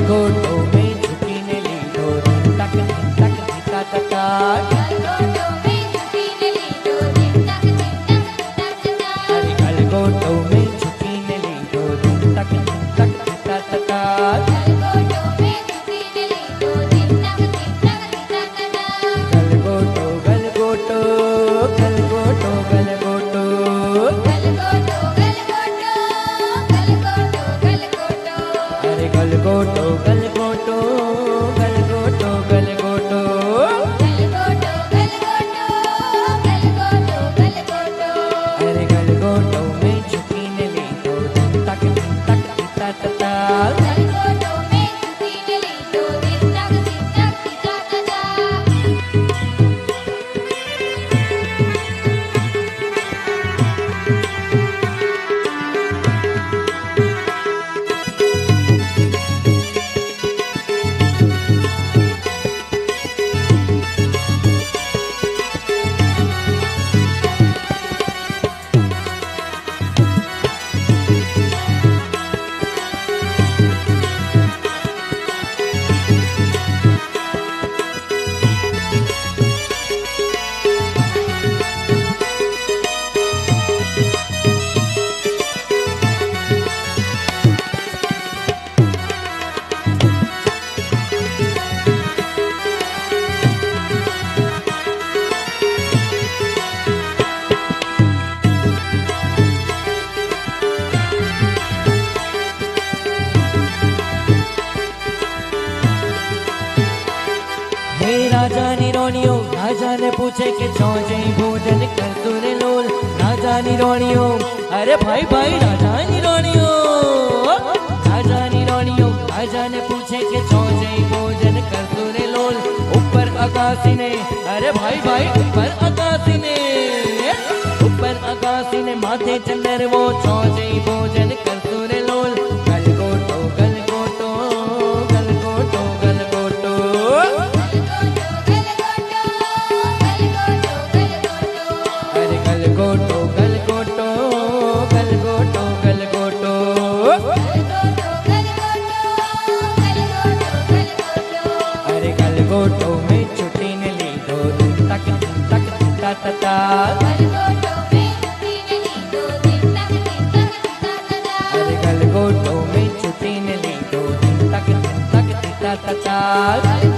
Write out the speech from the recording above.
ગલગોટો મેં છૂટીને લીધો તક તક તા તા તા ગલગોટો મેં છૂટીને લીધો ધીંટક ધીંટક તા તા અરે ગલગોટો મેં છૂટીને લીધો તક તક તા તા તા ગલગોટો મેં છૂટીને લીધો ધીંટક ધીંટક તા તા ગલગોટો ગલગોટો ગલગોટો ગલગોટો ગલગોટો અરે ગલગોટો ગલગોટો ગલગોટો ગલગોટો અરે ગલગોટો મેં છૂટીને લીધો તક તક તા તા તા ગલગોટો મેં છૂટીને લીધો ધીંટક ધીંટક તા તા હે રાજાની રોણીઓ રાજાને પૂછે કે છો જઈ ભોજન કરતું રે લોલ રાજાની રોણીઓ અરે ભાઈ ભાઈ રાજાની રોણીઓ રાજાની રોણીઓ રાજાને પૂછે કે છો જઈ ભોજન કરતું રે લોલ ઉપર અગાસીને અરે ભાઈ ભાઈ ઉપર અગાસીને માથે ચંદરવો છો જઈ ભોજન કરતું રે લોલ ગલગોટો ગલગોટો ગલગોટો ગલગોટો અરે ગલગોટો ગલગોટો ગલગોટો ગલગોટો અરે ગલગોટો મેં છૂટીને લીધો તક તક તા તા તા અરે ગલગોટો મેં છૂટીને લીધો તક તક તા તા તા